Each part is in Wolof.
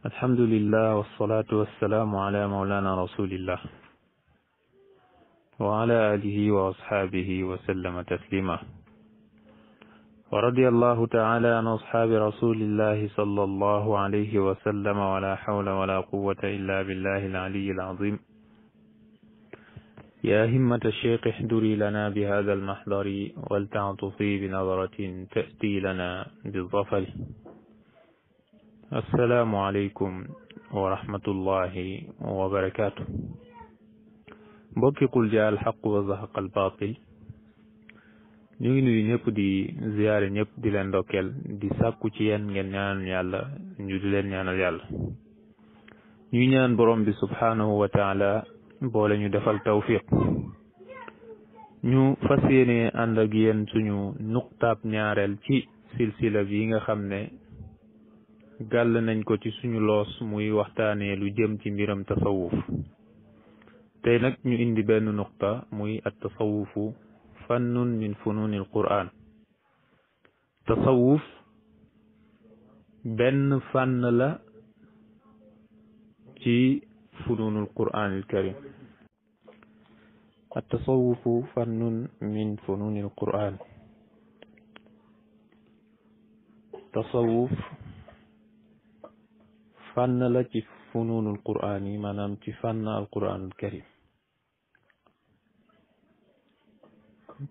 الحمد لله والصلاة والسلام على مولانا رسول الله وعلى آله وأصحابه وسلم تسليما ورضي الله تعالى عن أصحاب رسول الله صلى الله عليه وسلم ولا حول ولا قوة إلا بالله العلي العظيم يا همة الشيخ احضري لنا بهذا المحضر ولتعطفي بنظرة تأتي لنا بالظفر السلام عليكم ورحمة الله وبركاته mbokki qul jaa alxaq wa zahaqa albaatil ñu ngi nuyu ñëpp di ziyaare ñëpp di leen ndokkeel di sàkku ci yéen ngeen ñaanal yàlla ñu di leen ñaanal yàlla ñuy ñaan borom bi subhaanahu wa taala boole ñu defal tawfiq ñu fas yéene ànd ak yéen suñu nuqtaab ñaareel ci silsila bi nga xam ne gàll nañ ko ci suñu loos muy waxtaanee lu jëm ci mbiram tasawuf tey nag ñu indi benn nuqta muy at tasawufu fannun min fununi al quran tasawuf benn fànn la ci fununul quran al karim at tasawufu fannun min fununi al quran tasawuf fànn la ci fununul quran yi maanaam ci fànn al quran al karim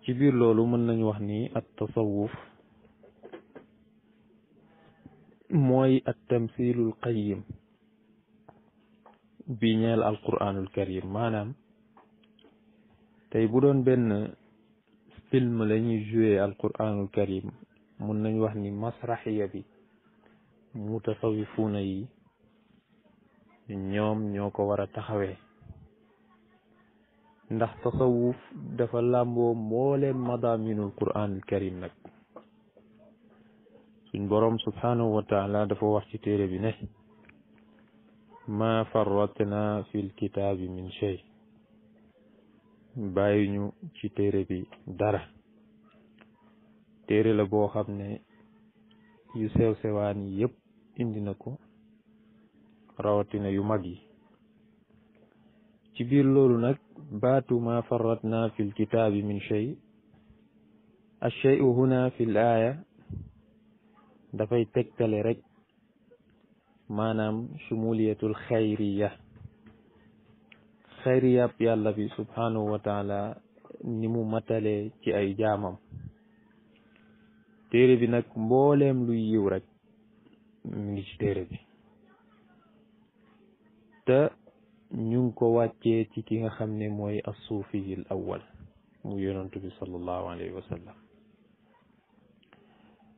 ci biir loolu mën nañu wax ni at tasawuf mooy at tamsilul qayyim bi ñeel al quranul karim maanaam tey bu doon benn film la ñuy joué al quranul karim mën nañu wax ni masraxiya bi mutasawifuuna yi ñoom ñoo ko war a taxawee ndax tasawuf dafa làmboo mbooleem madaaminul quraanul karim nag suñ boroom subhaanahu wa taala dafa wax ci téere bi ne ma farratna fil kitaabi min shay bàyyi ñu ci téere bi dara téere la boo xam ne yu sew sewaan yi yëpp indi na ko rawatina yu mag yi ci biir loolu nag baatu ma farratna fil kitaabi min shay ash-shay'u huna fil aaya dafay tegtale rek maanaam shumuliyatul xayriya xayriyab yàlla bi subhanahu wa taala ni mu matalee ci ay jaamam téere bi nag mbooleem luy yiw rek mi ngi ci téere bi te ñu ngi ko wàccee ci ki nga xam ne mooy as-suufiyil awwal mu yonantu bi sallallahu alayhi wa sallam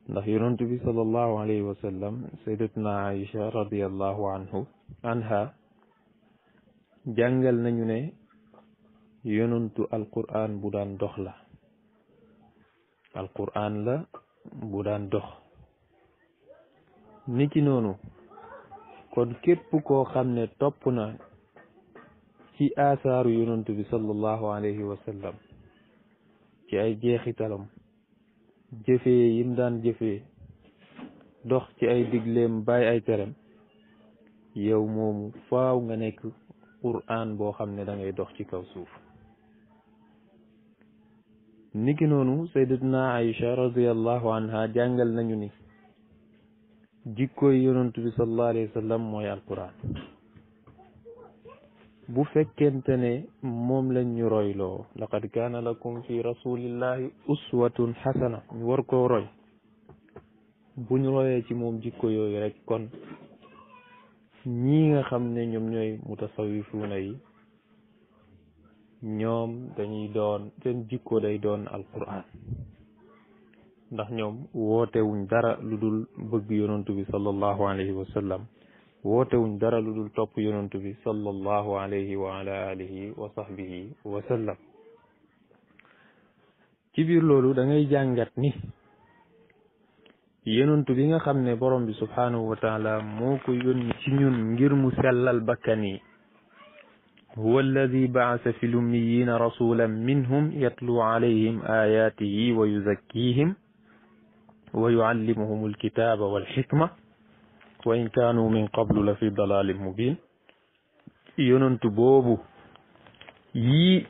ndax yonantu bi sallallahu alayhi wa sallam sayyidatuna Aïcha radiyallahu anha jàngal nañu ne yonantu alquran bu daan dox la alquran la bu daan dox niki noonu kon képp koo xam ne topp na ci asaaru yonantu bi sallallahu alayhi wa sallam ci ay jeexitalam jëfee yim daan jëfee dox ci ay digleem bàyyi ay terem yow moomu faaw nga nekk qur'an boo xam ne da ngay dox ci kaw suuf niki noonu sayyidatuna Aïcha radiyallahu anha jàngal nañu ni jikkoy yonantu bi sallallahu alayhi wa sallam mooy alquran bu fekkente ne moom lañ ñu royloo laqad kaana lakum fi rasulillahi uswatun xasana ñu war koo roy bu ñu royee ci moom jikko yooyu rek kon ñii nga xam ne ñoom ñooy mutasawifuuna yi ñoom dañuy doon seen jikko day doon alquran ndax ñoom wootewuñ dara lu dul bëgg yonantu bi sallallahu alayhi wa sallam wootewuñ dara lu dul topp yonantu bi sallallahu alayhi wa ala alihi wa sahbihi wa sallam ci biir loolu da ngay jàngat ni yonantu bi nga xam ne borom bi subhanahu wa taala moo ko yónni ci ñun ngir mu sellal bakkan yi huwa alladi ba'asa fi lummiyina rasulan minhum yatlu alayhim ayatihi wa yuzakkihim wa yuallimuhum alkitaba walxikma wa in kaanu min qablu la fi dalalin mubin yonantu boobu yii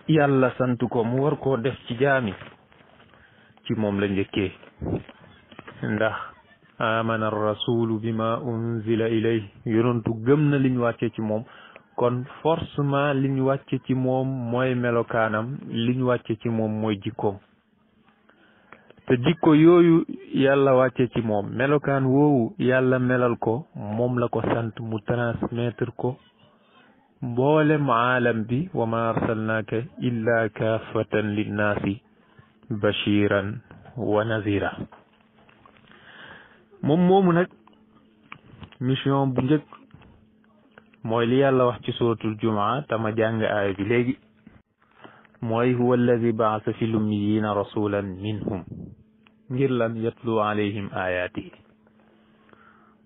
yàlla sant ko mu war koo def ci jaami ci moom la njëkkee ndax amana rasulu bima unzila ilayhi yonantu gëm na liñ wàcce ci moom kon forcément liñ wàcce ci moom mooy melokaanam liñ wàcce ci moom mooy jikkoom te jikko yooyu yàlla wàcce ci moom melokaan woowu yàlla melal ko moom la ko sant mu transmettre ko mboolem aalam bi wa ma arsalnaaka illa kaafatan linnaasi bashiran wa nazira moom moomu nag mission bu njëkk mooy li yàlla wax ci suratul jumaa tama jàng aaya bi léegi mooy huwa alladi baasa fi lummiyina rasulan minhum ngir lan yatlu alayhim ayaatihi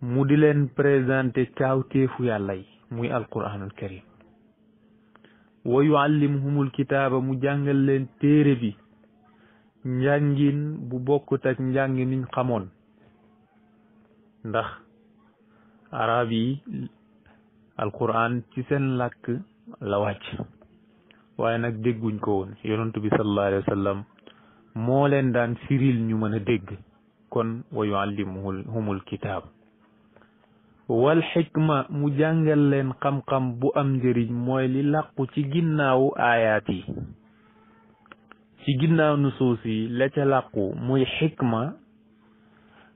mu di leen présenté kaawteefu yàlla yi muy alquranul karim wa yuallimuhumul kitaaba mu jàngal leen téere bi njàngin bu bokkut ak njàng niñ xamoon ndax arab yi alquran ci seen làkk la wàcc waaye nag dégguñ ko woon yonentu bi sallallahu alayhi wa sallam moo leen daan firil ñu mën a dégg kon wa yuallimuhumul kitaab wal xikma mu jàngal leen xam-xam bu am njëriñ mooy li làqu ci ginnaawu aayaat yi ci ginnaaw nusuus yi la ca làqu muy xikma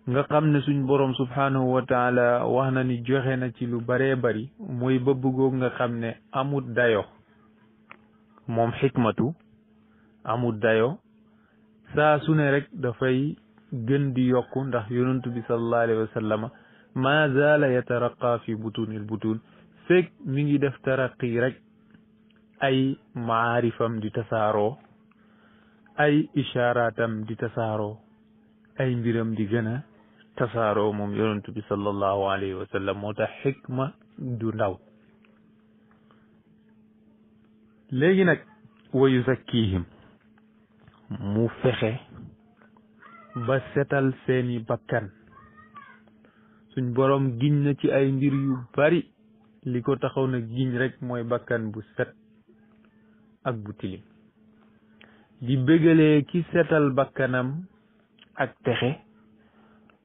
nga xam ne suñ boroom subhanahu wa taala wax na ni joxe na ci lu baree bari mooy ba bëggoog nga xam ne amut dayo moom xikmatu amut dayo saa su ne rek dafay gën di yokku ndax yonentu bi sallallahu alayhi wa sallama ma zaala yataraqa fi butunil butun fekk mi ngi def taraqi rek ay maarifam di tasaaroo ay ishaaratam di tasaaroo ay mbiram di gën a tasaaroo moom yonentu bi sallallahu alayhi wa sallam moo tax xikma du ndaw léegi nag wa yuzakkihim mu fexe ba setal seeni bakkan suñ boroom giñ na ci ay mbir yu bari li ko taxaw na giñ rek mooy bakkan bu set ak bu tilim di bégalee ki setal bakkanam ak texe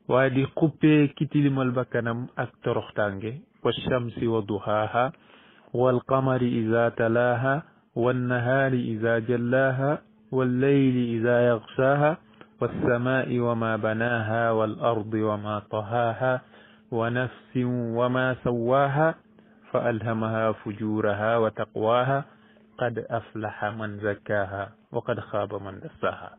waaye di xuppee ki tilimal bakkanam ak toroxtànge wa shamsi wa duhaaha wal qamari iza talaaha wan nahaari iza jallaaha wal layli iza yaxshaaha was samaa'i wa ma banaaha wal ardi wa ma tahaaha wa nafsin wa ma sawaaha fa alhamaha fujuraha wa taqwaha qad aflaha man zakkaaha wa qad xaaba man dassaaha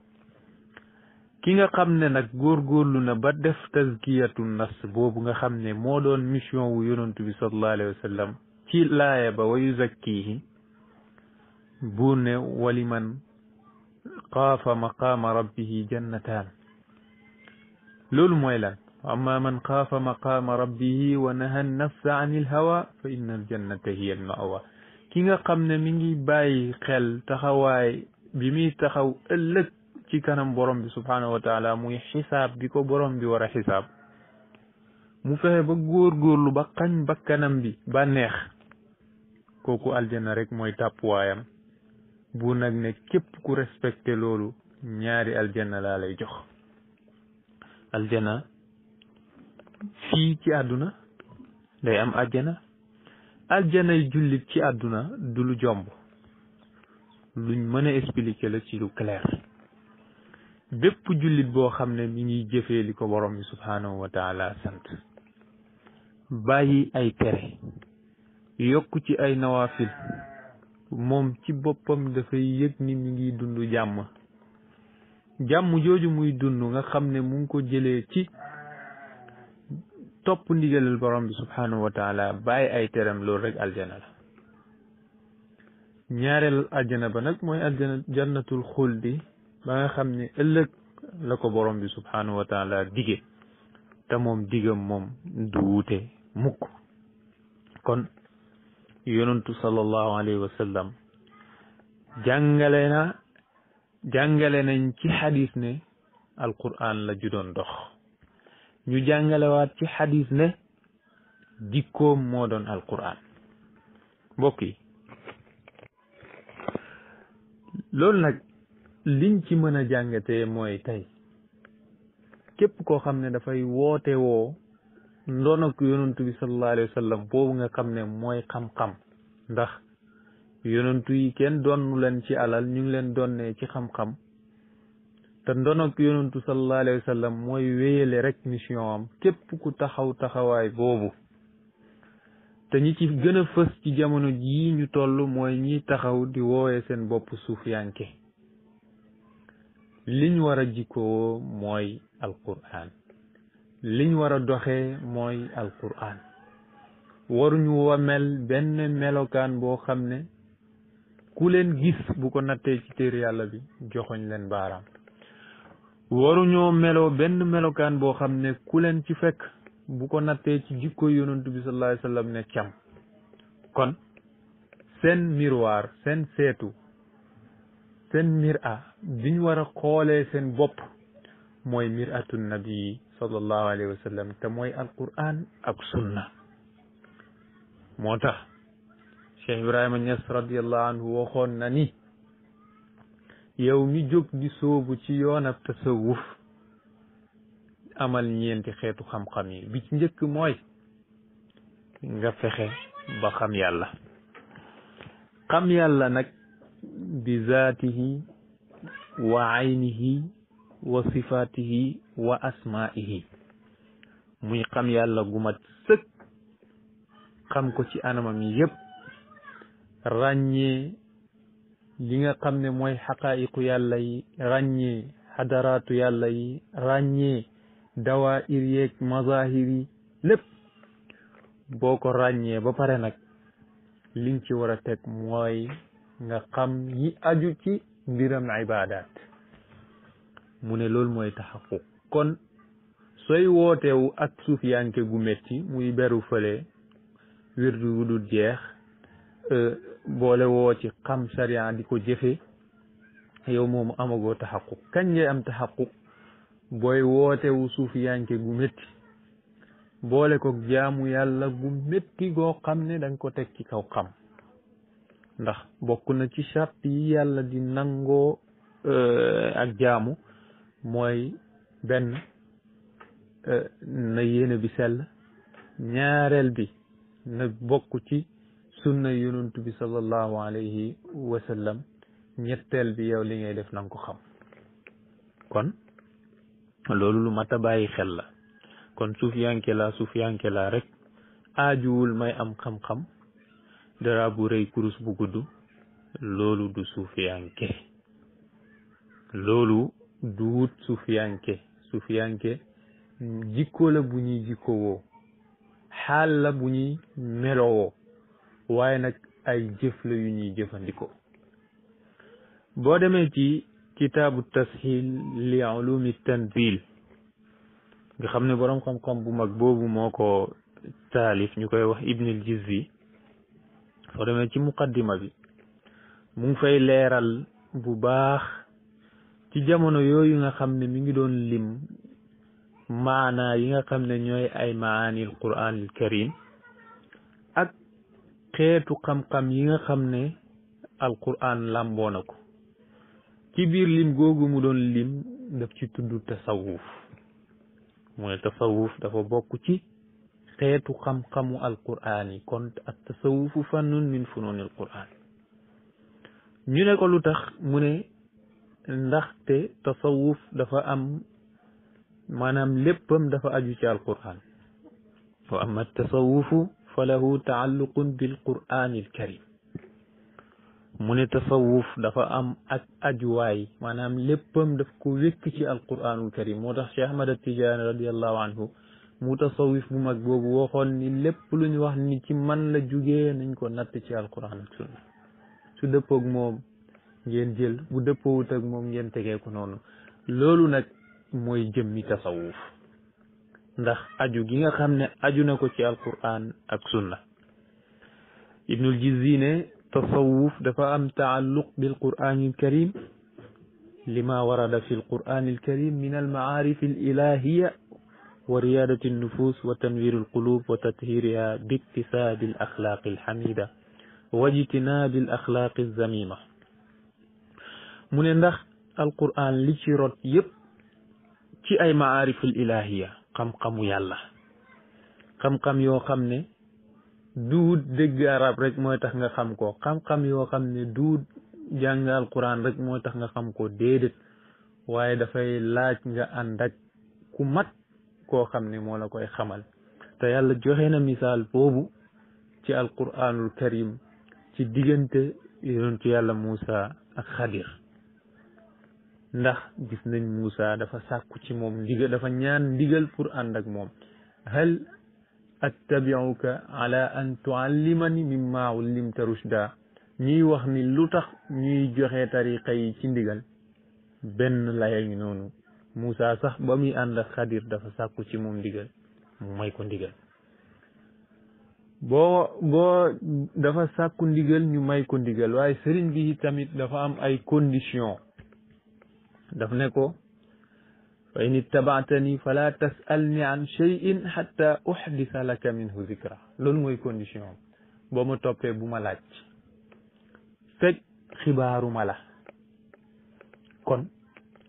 ki nga xam ne nag góorgóorlu na ba def tazkiyatu nafs boobu nga xam ne moo doon mission wu yonantu bi sallallahu alayhi wa sallam ci laaya ba wa yuzakkihi buur ne waliman xaafa maqaama rabbihi jannataan loolu mooy lan amma man xaafa maqaama rabbihi wa naha nafsa anil hawa fa inna al jannata hiya al mawa ki nga xam ne mi ngi bàyyi xel taxawaay bi muy taxaw ëllëg ci kanam borom bi subhanahu wa taala muy xisaab bi ko borom bi war a xisaab mu fexe ba góorgóorlu ba xañ bakkanam bi ba neex kooku aljana rek mooy tàppuwaayam bu nag ne képp ku respecté loolu ñaari aljana laa lay jox aljana fii ci àdduna day am aljanay jullit ci àdduna du lu jomb luñ mën a expliquer la ci lu clair bépp jullit boo xam ne mi ngi jëfee li ko borom bi subhanahu wa taala sant bàyyi ay tere yokku ci ay nawafil moom ci boppam dafay yëg ni mi ngi dund jàmm jooju muy dund nga xam ne mu ngi ko jëlee ci topp ndigalal borom bi subhanahu wa taala bàyyi ay teram loolu rek aljana la ñaareel aljana ba nag mooy aljana jannatul xuldi ba nga xam ne ëllëg la ko borom bi subhanahu wa taala dige te moom digam moom du wuute mukk kon yonentu sallallahu alayhi wa sallam jàngale nañ ci xadis ne alquran la ju doon dox ñu jàngalewaat ci xadis ne jikkoom moo doon alquran. mbokk yi loolu nag liñ ci mën a jàngatee mooy tey képp koo xam ne dafay woote woo ndonok yonantu bi sallallahu alayhi wa sallam boobu nga xam ne mooy xam-xam, ndax yonantu yi kenn donnu leen ci alal, ñu ngi leen donnee ci xam-xam, te ndonok yonantu sallallahu alayhi wa sallam mooy wéyale rek mission am. képp ku taxaw taxawaay boobu, te ñi ci gën a fës ci jamono jii ñu toll mooy ñi taxaw di woowee seen bopp suufiyanke. liñ war a jikkoo mooy alquran, liñ war a doxee mooy alquran. waruñu wa mel benn melokaan boo xam ne ku leen gis bu ko nattee ci téere yàlla bi joxoñ leen baaraam. waruñoo meloo benn melokaan boo xam ne ku leen ci fekk bu ko nattee ci jikko yonantu bi sallallahu alayhi wa sallam ne cam. kon seen miroir, seen seetu, seen mira biñ war a xoolee seen bopp mooy miratu nabi sallallahu alayhi wa sallam, te mooy alquran ak sunna. moo tax Cheikh Ibrahima Niass radiyallahu anhu waxoon na ni yow mi jóg di soobu ci yoonab tasawuf amal ñeenti xeetu xam-xam yi. bi ci njëkk mooy nga fexe ba xam yàlla. xam yàlla nag bi zaatihi wa aynihi wa sifaatihi wa asmaa'ihi, muy xam yàlla gu mat sëkk, xam ko ci anamam yi yëpp, ràññee li nga xam ne mooy xaqaayiqu yàlla yi, ràññee xadaraatu yàlla yi, ràññee dawaa'ir yeeg mazahir yi, lépp boo ko ràññee ba pare nag liñ ci war a teg mooy nga xam yi aju ci mbiram ibaadaat. mu ne loolu mooy taxaquq. kon sooy wootewu ak suufiyanke gu métti, muy beru fële wirdu wu dul jeex, boole woo ci xam sariya di ko jëfe, yow moomu amagoo taxaquq. kañ ngay am taxaquq? booy wootewu suufiyanke gu métti boole ko jaamu yàlla gu métti goo xam ne danga ko teg ci kaw xam. ndax bokk na ci charte yi yàlla di nangoo ak jaamu mooy benn, na yéene bi sell, ñaareel bi na bokk ci sunna yonent bi sallallahu alayhi wa sallam, ñetteel bi yow li ngay def nanga ko xam. kon loolu lu mat a bàyyi xel la. kon suufiyanke la rek aajuwul may am xam-xam, dara bu rëy kurus bu gudd, loolu du suufiyanke. loolu du wut suufiyanke. suufiyanke jikko la bu ñuy jikkowoo, xaal la bu ñuy melowoo, waaye nag ay jëf la yu ñuy jëfandikoo. boo demee ci kitaabu tashil li ulumi tanzil nga xam ne boroom xam-xam bu mag boobu moo ko taalif, ñu koy wax Ibnul Jizzi, soo demee ci muqaddima bi mu ngi fay leeral bu baax ci jamono yooyu nga xam ne mi ngi doon lim maanaa yi nga xam ne ñooy ay maanil quraanil karim ak xeetu xam-xam yi nga xam ne alquran làmboo na ko. ci biir lim googu mu doon lim daf ci tudd tasawuf. mooy tasawuf dafa bokk ci xeetu xam-xamu alquran yi. kon ak tasawufu fannun min fununil quran. ñu ne ko lu tax? mu ne ndaxte tasawuf dafa am maanaam léppam dafa aju ci alquran. wa amma tasawufu fa lahu taalluqun bil quranil karim. mu ne tasawuf dafa am ak ajuwaay, maanaam léppam daf ko wékk ci alquranul karim. moo tax Cheikh Ahmad Tijaani radiallahu anhu mu tasawuf bu mag boobu waxoon ni lépp lu ñu wax ni ci man la jugee nañ ko natt ci alquran ak sunna. su dëppoog moom ngeen jël, bu dëppoowut ak moom ngeen tegee ko noonu. loolu nag mooy jëmmi tasawuf, ndax aju gi nga xam ne aju na ko ci alquran ak sunna. Ibnul Jizzi ne tasawuf dafa am taalluq bil quraanil karim lima warada fi l quraanil karim min al maarif al ilahiya wa riyadati nufus wa tanwiri alqulub wa tathiriha bi iktisabi al axlaaqi alxamida wa ijtinabi al axlaaqi alzamima. mu ne ndax alquran li ci rot yépp ci ay maariful ilahiya xam-xamu yàlla, xam-xam yoo xam ne duut dégg arab rek mooy tax nga xam ko, xam-xam yoo xam ne duut jàng alquran rek mooy tax nga xam ko, déedéet, waaye dafay laaj nga ànd ak ku mat koo xam ne moo la koy xamal. te yàlla joxe na misaal boobu ci alquranul karim ci diggante yonentu yàlla Muusa ak Xadir. ndax gis nañ Muusa dafa sàkku ci moom ndigal, dafa ñaan ndigal pour ànd ak moom. hal attabi'uka ala an tuallimani mimma ullimta rushda. ñuy wax ni lu tax ñuy joxe tariqa yi ci ndigal, benn laya ngi noonu. Muusa sax ba muy ànd ak Xadir dafa sàkku ci moom ndigal, mu may ko ndigal. boo dafa sàkku ndigal ñu may ko ndigal, waaye sëriñ bi tamit dafa am ay condition. daf ne ko fa in ittabaatani fala tasalni an shay'in hatta uhdisa laka minhu zikra. loolu mooy condition. boo ma toppee bu ma laaj fekk xibaaruma la. kon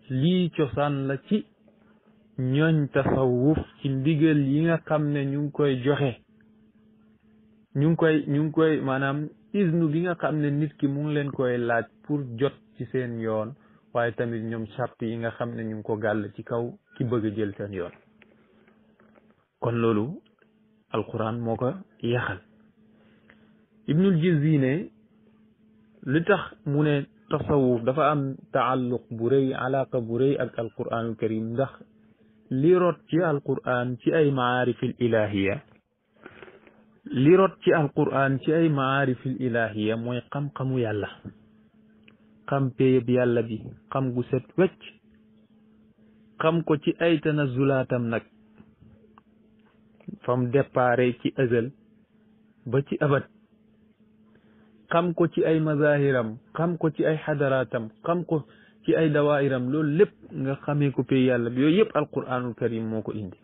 lii cosaan la ci ñooñ tasawuf ci ndigal yi nga xam ne ñu ngi koy joxe, ñu ngi koy maanaam isnu bi nga xam ne nit ki mu ngi leen koy laaj pour jot ci seen yoon, waaye tamit ñoom charte yi nga xam ne ñu ngi ko gàll ci kaw ki bëgg a jël seen yoon. kon loolu alquran moo ko yaxal. Ibnul Jizzi ne li tax mu ne tasawuf dafa am taalluq bu rëy, alaqa bu rëy ak alquranul karim, ndax li rot ci alquran ci ay maarifil ilahiya, li rot ci alquran ci ay maarifil ilahiya mooy xam-xamu yàlla, xam péyeb yàlla bi, xam gu set wecc, xam ko ci ay tanazulaatam nag, fam dépare ci azal ba ci abad, xam ko ci ay mazahiram, xam ko ci ay xadaraatam, xam ko ci ay dawairam, loolu lépp nga xamee ko pay yàlla bi. yooyu yëpp alquranul karim moo ko indi.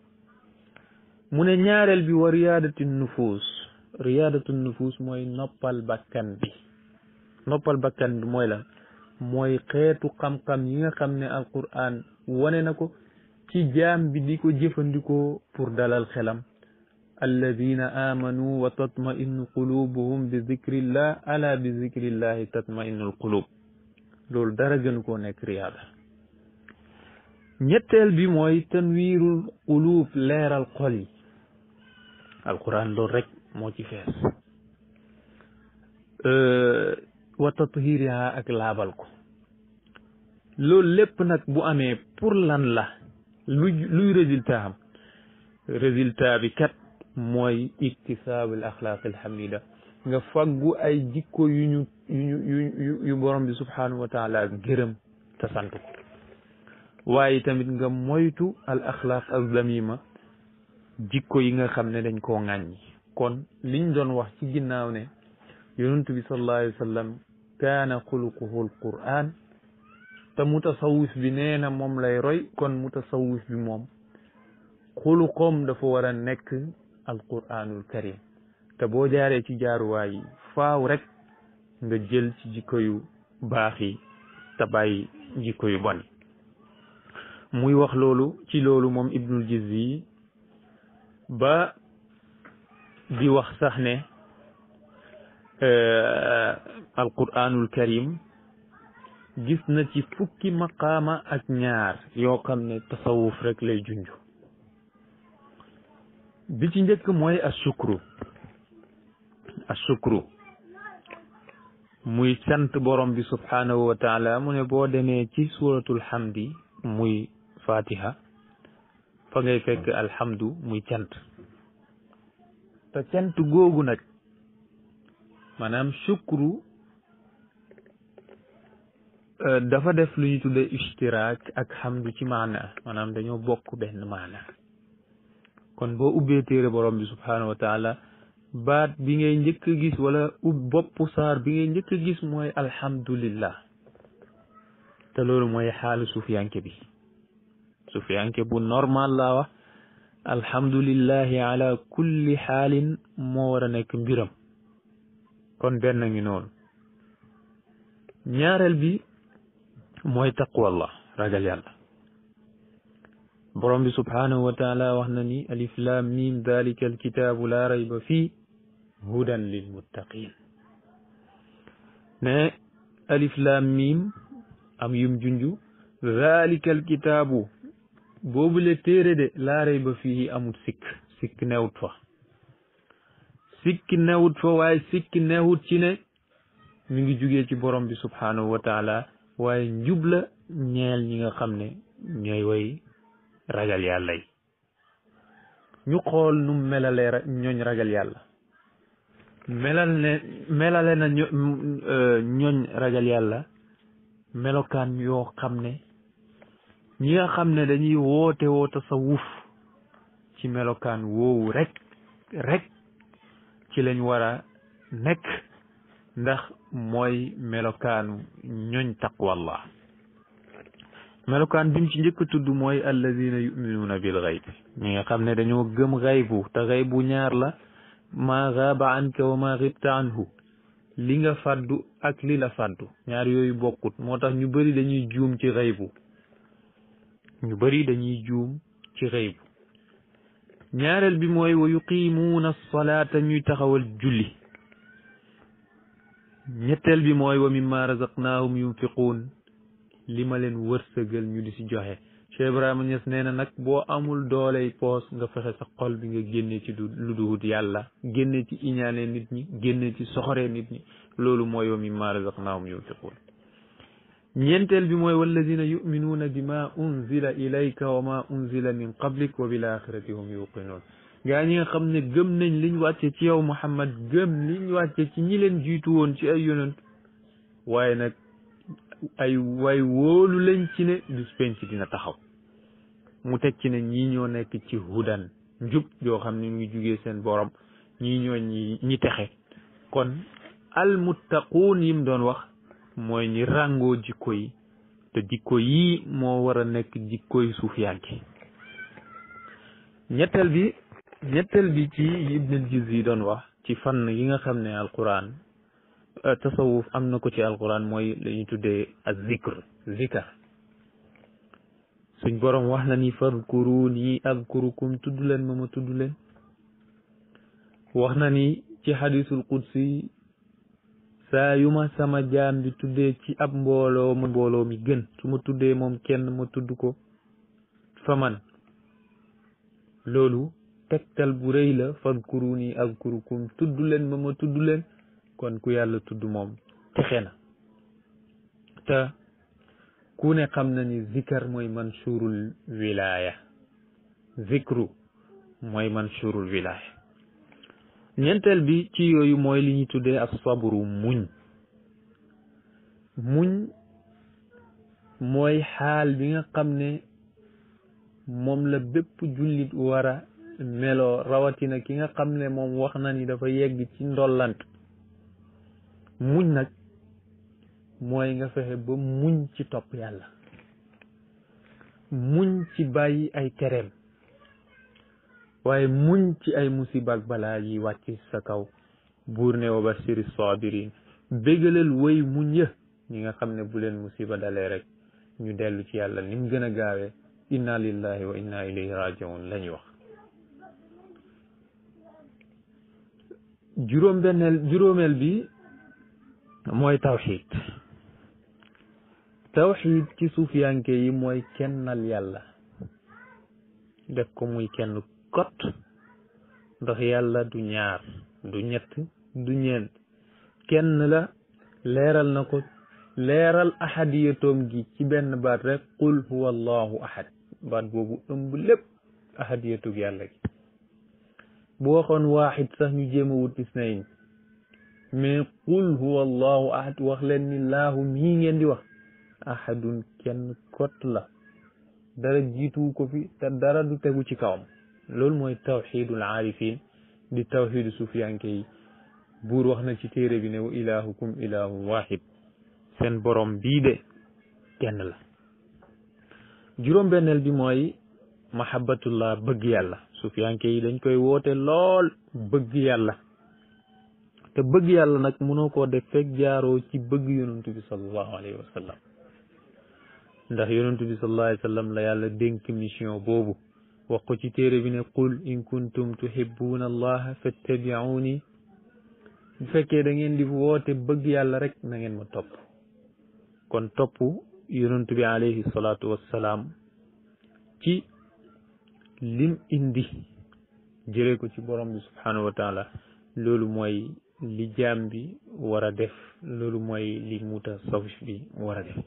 mu ne ñaareel bi wa riyaadatu nufus. riyaadatu nufus mooy noppal bakkan bi. noppal bakkan bi mooy lan? mooy xeetu xam-xam yi nga xam ne alquran wane na ko ci jaam bi di ko jëfandikoo pour dalal xelam. alladina amanu wa tatma'innu qulubuhum bi zikrillah, ala bi zikrillahi tatma'innul qulub. loolu dara gën koo nekk riyaada. ñetteel bi mooy tanwiirul qulub, leeral xol yi. alquran loolu rek moo ci fees. wa tathiriha, ak laabal ko. loolu lépp nag bu amee pour lan la? luy résultat am? résultat bi kat mooy iktisaabul axlaaqil hamida, nga faggu ay jikko yu borom bi subhanahu wa taala gërëm te sant ko. waaye tamit nga moytu al axlaaq az-zamima, jikko yi nga xam ne dañ koo ŋàññi. kon liñ doon wax ci ginnaaw ne yonent bi sallallahu alayhi wa sallam kaana xuluquhu alquran, te mutasawwif bi nee na moom lay roy. kon mutasawwif bi moom xuluqoom dafa war a nekk alquranul karim. te boo jaaree ci jaaruwaay yi faaw rek nga jël ci jikko yu baax yi te bàyyi jikko yu bon. muy wax loolu ci loolu moom Ibnul Jizzi ba di wax sax ne alquranul karim gis na ci fukki maqaama ak ñaar yoo xam ne tasawuf rek lay junj. bi ci njëkk mooy asukru. asukru muy sant borom bi subhanahu wa taala. mu ne boo demee ci suratul hamdi muy fatiha, fa ngay fekk alhamdu muy cant. te cant googu nag maanaam sukru dafa def lu ñu tudde ishtiraak ak hamdu ci maana, maanaam dañoo bokk benn maana. kon boo ubbee téere borom bi subhanahu wa taala, baat bi ngay njëkk a gis wala boppu saar bi ngay njëkk a gis mooy alhamdulillah. te loolu mooy xaalu sufiyanke bi. sufiyanke bu normal laa wax, alhamdulillahi ala kulli xaalin moo war a nekk mbiram. kon benn ngi noonu. ñaareel bi mooy taqwallah, ragal yàlla. borom bi subhanahu wa taala wax na ni alif lam mim dalika alkitaabu la rayba fii hudan lil muttaqin. ne alif lam mim am yum junju dalika alkitaabu boobu le téere de la rayba fii amul sikk newut fa. sikk newut fa waaye sikk newut ci ne mi ngi jugee ci borom bi subhanahu wa taala waaye njubla ñeel ñi nga xam ne ñooy way ragal yàlla yi. ñu xool nu melale ñooñ ragal yàlla. melale na ñooñ ragal yàlla melokaan yoo xam ne ñi nga xam ne dañuy woote tasawuf ci melokaan woowu rek ci lañ war a nekk, ndax mooy melokaanu ñooñ taqwallah. melokaan bi mu ci njëkk a tudd mooy alladina yuminuuna bil xayb, ñi nga xam ne dañoo gëm xaybu. te xaybu ñaar la, maa gaaba anka wa maa xibta anhu, li nga fàddu ak li la fàddu, ñaar yooyu bokkut. moo tax ñu bëri dañuy juum ci xaybu. ñaareel bi mooy wa yuqimuuna salaata, ñuy taxawal julli. ñetteel bi mooy wa mimma razaqnaahum yunfiquun, li ma leen wërsëgal ñu di si joxe. Cheikh Ibrahima Niass nee na nag boo amul dooley poos nga fexe sa xol bi nga génnee ci lu duhut yàlla, génnee ci iñaane nit ñi, génnee ci soxoree nit ñi. loolu mooy wa mimma razaqnaahum yunfiquun. ñeenteel bi mooy walladina yuminuuna bima unzila ilayka wa ma unzila min qablik wa bil axirati hum yuqinuun. gaa ñi nga xam ne gëm nañ liñ wàcce ci yow Muhammad, gëm liñ wàcce ci ñi leen jiitu woon ci ay yonent, waaye nag ay way wóolu lañ ci ne bis penc dina taxaw. mu teg ci ne ñii ñoo nekk ci hudan, njub yoo xam ne ngi jugee seen borom, ñii ñoo ñi texe. kon almuttaquun yim doon wax mooy ñi ràngoo jikko yi, te jikko yi moo war a nekk jikkoy suufiyaan gi. ñetteel bi ci Ibn al-Juzzi doon wax ci fànn yi nga xam ne alquran tasawuf am na ko ci alquran mooy la ñuy tuddee zikar. suñ borom wax na ni fadkuruni adkurukum, tudd leen ma tudd leen. wax na ni ci hadisul qudsi saa yu ma sama jaam bi tuddee ci ab mbooloo mi gën, su ma tuddee moom kenn ma tudd ko fa man. loolu tegtal bu rëy la, fadkuruni adkurukum, tudd leen ma tudd leen. kon ku yàlla tudd moom texe na. te ku ne xam na ni zikar mooy manshurul wilaya. zikru mooy manshurul wilaya. ñeenteel bi ci yooyu mooy li ñuy tuddee as-sabru, muñ mooy xaal bi nga xam ne moom la bépp jullit war a meloo, rawatina ki nga xam ne moom wax na ni dafa yegg ci ndollant. muñ nag mooy nga fexe ba muñ ci topp yàlla, muñ ci bàyyi ay tereem, waaye muñ ci ay musiba ak balaa yi wàcc sa kaw. buur ne wa bashiri sabirin, bégalal way muñ ya ñi nga xam ne bu leen musiba dalee rek ñu dellu ci yàlla ni mu gën a gaawee. inna lillahi wa inna ilayhi rajiun la ñuy wax. juróomeel bi mooy tawxid ci suufiyanke yi mooy kennal yàlla, def ko muy kenn kot, ndax yàlla du ñaar, du ñett, du ñeent, kenn la. leeral na ko, leeral ahadiyatoom gi ci benn baat rek, qul huwa allahu ahad. baat boobu ëmb lépp ahadiyatug yàlla gi. bu waxoon waaxid sax ñu jéem a wut isnayn, mais qul huwa allahu ahad, wax leen ni laahu mii ngeen di wax ahadun kenn kot la, dara jiituwu ko fi te dara du tegu ci kawam. loolu mooy tawxidul aarifin, di tawxidu sufiyanke yi. buur wax na ci téere bi ne wa ilahukum ilahu wahid, seen borom bii de kenn la. juróom-benneel bi mooy mahabbatullah, bëgg yàlla sufiyanke yi dañ koy woote lool bëgg yàlla te bëgg yàlla nag mënoo koo def fekk jaaroo ci bëgg yonantu bi sallallahu alayhi wa sallam ndax yonantu bi sallallahu alayhi wa sallam la yàlla dénk mission boobu wax ko ci téere bi ne qul in kuntum tuhibbuuna allaha fattabi'uuni bu fekkee da ngeen di woote bëgg yàlla rek na ngeen ma topp kon topp yonantu bi alayhi salaatu wassalaam ci lim indi jëlee ko ci borom bi subhanahu wa taala loolu mooy li jaam bi war a def loolu mooy li mutasawwif bi war a def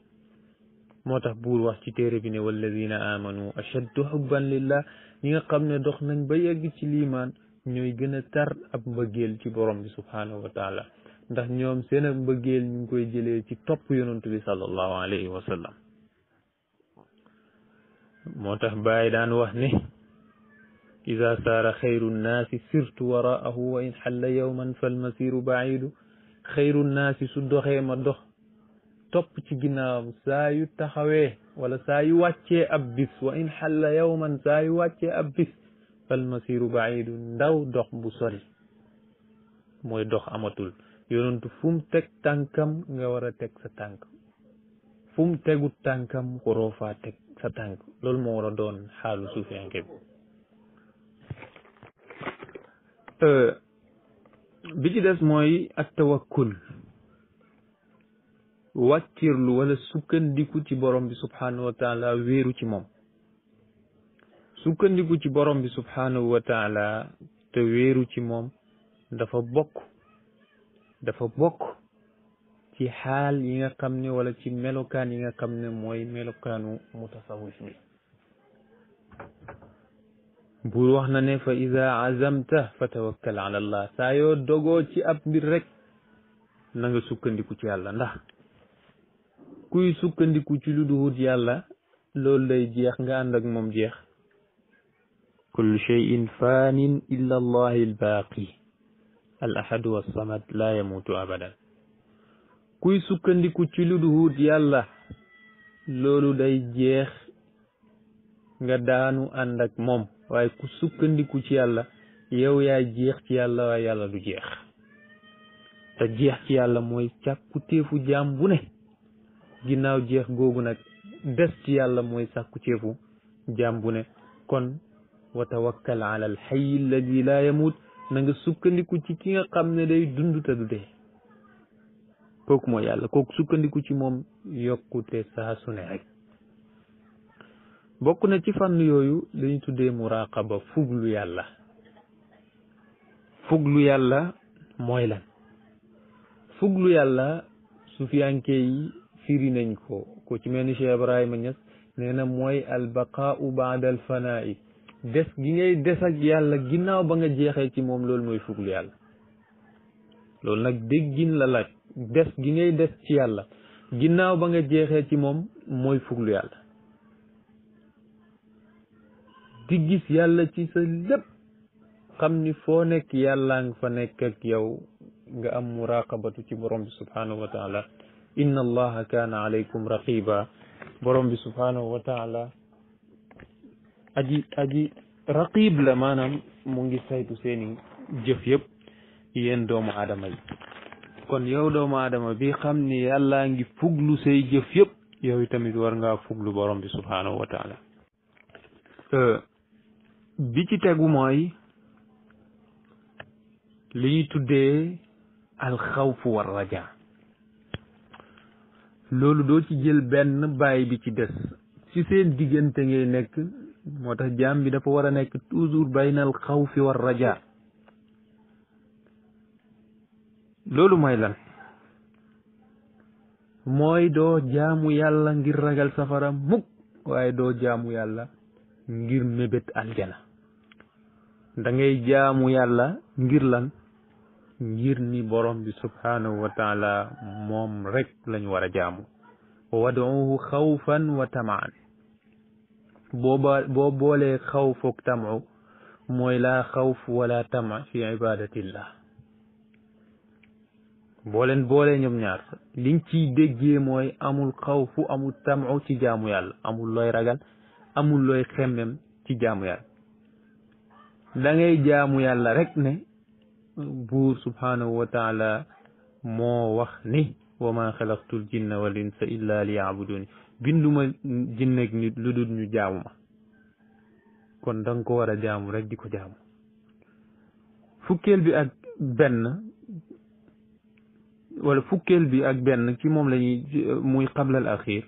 moo tax buur wax ci téere bi ne walladina amanu ashaddu hubban lillah ñi nga xam ne dox nañ ba yegg ci liimaan ñooy gën a tar ab mbëggeel ci borom bi subhanahu wa taala ndax ñoom seen ab mbëggeel ñu ngi koy jëlee ci topp yonantu bi sallallahu alayhi wa sallam moo tax Baay daan wax ne ida saara xayru nnaasi sirtu waraahu wa in xalla yawman falmasiru baidu xayru nnaasi su doxee ma dox topp ci ginnaawam saa yu taxawee wala saa yu wàccee ab bis wa in xalla yawman saa yu wàccee ab bis falmasiru baidu ndaw dox bu sori mooy dox amatul yonentu fu mu teg tànkam nga war a teg sa tànk fu mu tegut tànkam waroo faa teg sa tànk loolu moo war a doon xaalu suufiyanke bi ci des mooy ak tawakkul wàccirlu wala sukkandiku ci borom bi subhanahu wa taala wéeru ci moom sukkandiku ci borom bi subhanahu wa taala te wéeru ci moom dafa bokk ci xaal yi nga xam ne wala ci melokaan yi nga xam ne mooy melokaanu mutasawwif bi buur wax na ne fa ida azamta fa tawakkal ala allah saa yoo dogoo ci ab mbir rek na nga sukkandiku ci yàlla ndax kuy sukkandiku ci lu duhut yàlla loolu day jeex nga ànd ak moom jeex kullu shay'in fanin illa allahi albaaqi al ahadu wassamad la yamutu abadan kuy sukkandiku ci lu duhut yàlla loolu day jeex nga daanu ànd ak moom waaye ku sukkandiku ci yàlla yow yaay jeex ci yàlla waaye yàlla du jeex te jeex ci yàlla mooy càkkutéefu jaam bu ne ginnaaw jeex googu nag des ci yàlla mooy sàkkutéefu jaam bu ne kon wa tawakkal ala al hayy alladi laa yamut na nga sukkandiku ci ki nga xam ne day dund te du dee kooku mooy yàlla kooku sukkandiku ci moom yokkute saa su ne rek bokk na ci fànn yooyu lañu tuddee muraqaba fuglu yàlla mooy lan fuglu yàlla sufiyanke yi firi nañ ko ci mel ni Cheikh Ibrahima Niass nee na mooy albaqaau baada alfanaa'i des gi ngay des ak yàlla ginnaaw ba nga jeexee ci moom loolu mooy fuglu yàlla loolu nag déggin la laaj des gi ngay des ci yàlla ginnaaw ba nga jeexee ci moom mooy fuglu yàlla di gis yàlla ci sa lépp xam ni foo nekk yàlla nga fa nekk ak yow nga am muraqabatu ci borom bi subhanahu wa taala inna allaha kaana alaykum raqiba borom bi subhanahu wa taala aji raqib la maanaam mu ngi saytu seeni jëf yëpp yéen doomu aadama yi kon yow doomu aadama bi xam ni yàlla ngi fuglu say jëf yëpp yow tamit war ngaa fuglu borom bi subhanahu wa taala bi ci tegu mooy li ñuy tuddee alxawfu war raja loolu doo ci jël benn bàyyi bi ci des ci seen diggante ngay nekk moo tax jaam bi dafa war a nekk toujours bayna alxawfi war raja loolu mooy lan mooy doo jaamu yàlla ngir ragal safara mukk waaye doo jaamu yàlla ngir mébét aljana da ngay jaamu yàlla ngir lan ngir ni borom bi subhanahu wa taala moom rek lañ war a jaamu wad'uhu xawfan wa tamaan boo boolee xawf ak tamu mooy laa xawf wala tama fi ibadatillah boolee ñoom ñaar liñ ciy déggee mooy amul xawfu amul tamu ci jaamu yàlla amul looy ragal amul looy xemmem ci jaamu yàlla da ngay jaamu yàlla rek ne buur subhanahu wa taala moo wax ni wa ma xalaqtul jinna wal insa illa li yaabuduni binduma jinne ak nit lu dul ñu jaamu ma kon da nga ko war a jaamu rek di ko jaamu fukkeel bi ak benn ci moom lañuy muy qablal axir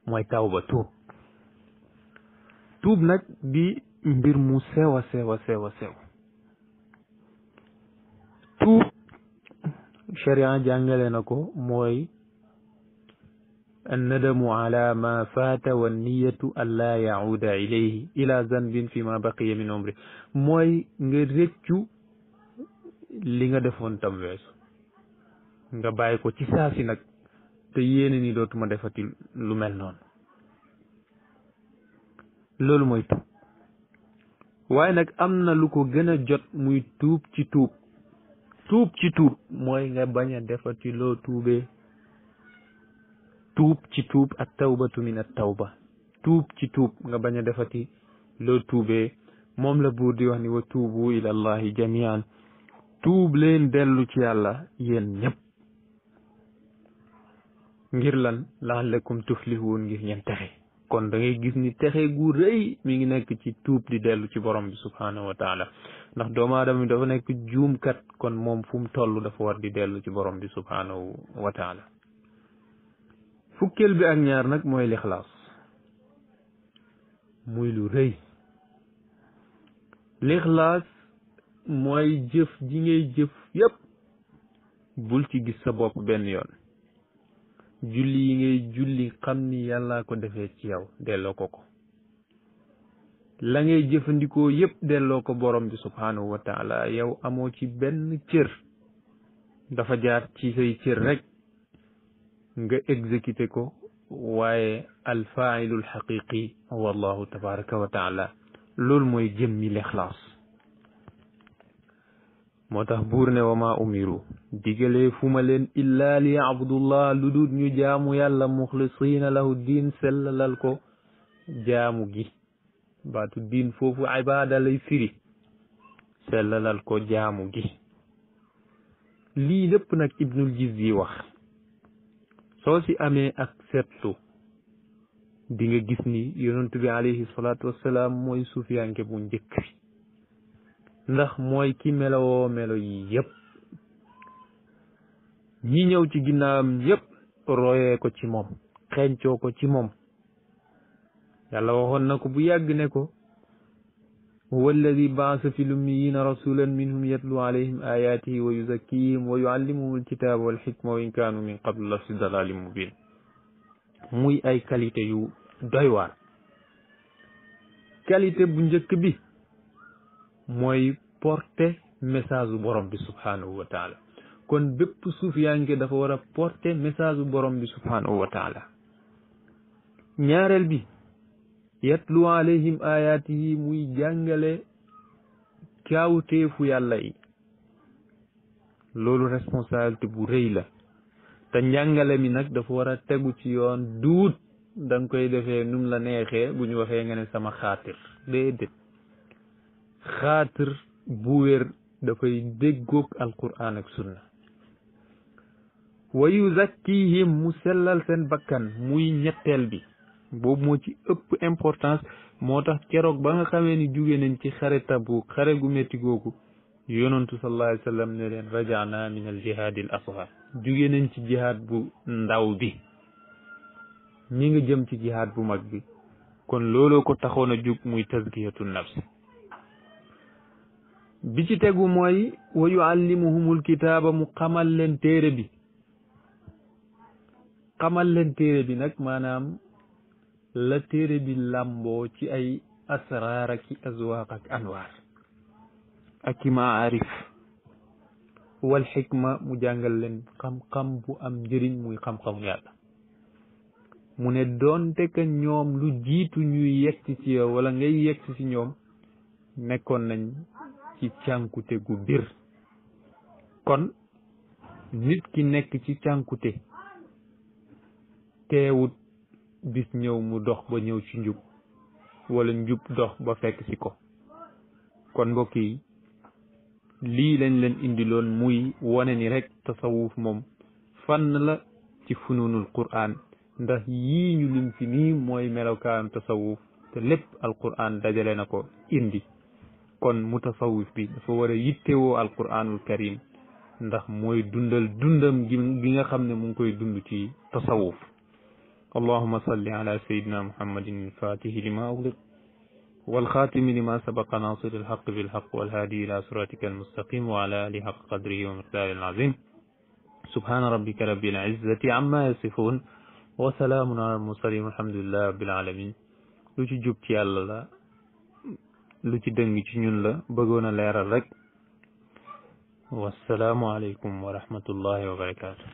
mooy tawba tuub nag di mbir mu sew a sew tuub sharia jàngale na ko mooy annadamu ala ma faata wa niyatu an laa yacuuda ilayhi ila zanbin fi ma baqiya min umri mooy nga réccu li nga defoon tam weesu nga bàyyi ko ci saasi nag te yéene ni dootuma defati lu mel noonu loolu mooy tuub waaye nag am na lu ko gën a jot muy tuub ci tuub mooy nga bañ a defati loo tuubee tuub ci tuub at tawbatu min at tawba tuub ci tuub nga bañ a defati loo tuubee moom la buur di wax ni wa tuubu ila allahi jamian tuub leen dellu ci yàlla yéen ñëpp ngir lan la'allakum tuflihun ngir ngeen texe kon da ngay gis ni texe gu rëy mi ngi nekk ci tuub di dellu ci borom bi subhanahu wa taala ndax doomu aadama bi dafa nekk juumkat kon moom fu mu toll dafa war di dellu ci borom bi subhanahu wa taala fukkeel bi ak ñaar nag mooy lixlaas muy lu rëy lixlaas mooy jëf ji ngay jëf yépp bul ci gis sa bopp benn yoon julli yi ngay julli xam ni yàlla ko defee ci yow delloo ko la ngay jëfandikoo yépp delloo ko borom bi subhanahu wa taala yow amoo ci benn cër dafa jaar ci say cër rek nga exécuté ko waaye alfailul xaqiqi wallahu tabaraka wa taala loolu mooy jëmmi lixlaas moo tax buur ne wa ma umiru digalee fu ma leen illaa li yabudullah lu dul ñu jaamu yàlla muxlisiina lahu diin sellalal ko jaamu gi baatu diin foofu ibaada lay firi sellalal ko jaamu gi lii lépp nag ibnul jizzi wax soo si amee ak seetlu di nga gis ni yonent bi alayhi salaatu wassalaam mooy sufiyanke bu njëkk ndax mooy ki melowoo melo yi yépp ñi ñëw ci ginnaawam yépp royee ko ci moom xeeñcoo ko ci moom yàlla waxoon na ko bu yàgg ne ko huwa alladi baasa fi lummiyina rasulan minhum yatlu alayhim ayatihi wa yuzakkihim wa yuallimuhum alkitaba walxikma wa in kaanu min qablu la fi dalalin mubin muy ay qualité yu doy waar qualité bu njëkk bi mooy porter message bu borom bi subhanahu wa taala kon bépp suufiyanke dafa war a porter message bu borom bi subhanahu wa taala ñaareel bi yatlu alayhim ayatihi muy jàngale kaawteefu yàlla yi loolu responsabilité bu rëy la te njàngale mi nag dafa war a tegu ci yoon duut da nga koy defee num la neexee bu ñu waxee nga ne sama xaatir déedéet xaatir bu wér dafay déggoog alquran ak sunna wa yuzakkihim mu sellal seen bakkan muy ñetteel bi boobu moo ci ëpp importance moo tax keroog ba nga xamee ni jóge nañ ci xare Tabuk xare gu métti googu yonantu sallallahu alayhi wa sallam ne leen rajana min al jihaad al asghar jóge nañ ci jihaad bu ndaw bi ñi nga jëm ci jihaad bu mag bi kon looloo ko taxoon a jóg muy tazkiyatu nafs bi ci tegu mooy wa yuallimuhumul kitaaba mu xamal leen téere bi nag maanaam la téere bi làmboo ci ay asraar ak i azwaaq ak anwaar ak i maarif wal xikma mu jàngal leen xam-xam bu am njëriñ muy xam-xamu yàlla mu ne doonte que ñoom lu jiitu ñuy yegsi ci yow wala ngay yegsi ci ñoom nekkoon nañ ci cànkute gu bir kon nit ki nekk ci cànkute teewut bis ñëw mu dox ba ñëw ci njub wala njub dox ba fekk ci ko kon mbokk yi lii lañ leen indiloon muy wane ni rek tasawuf moom fànn la ci fununul Qur'an ndax yii ñu lim ci nii mooy melokaanu tasawuf te lépp alquran dajale na ko indi kon mutasawif bi dafa war a yittewoo alquranul karim ndax mooy dundam gi nga xam ne mu ngi koy dund ci tasawuf allahuma salli ala sayidina muhammadin alfatihi lima ughliq والخاتم لما سبق ناصر الحق بالحق والهادي إلى صراطك المستقيم وعلى آله حق قدره ومقداره العظيم سبحان ربك رب العزة عما يصفون وسلام على المرسلين والحمد لله رب العالمين lu ci jub ci yàlla la lu ci dëng ci ñun la bëggoon a leeral rek wassalaamu aleykum wa rahmatullahi wa barakaatu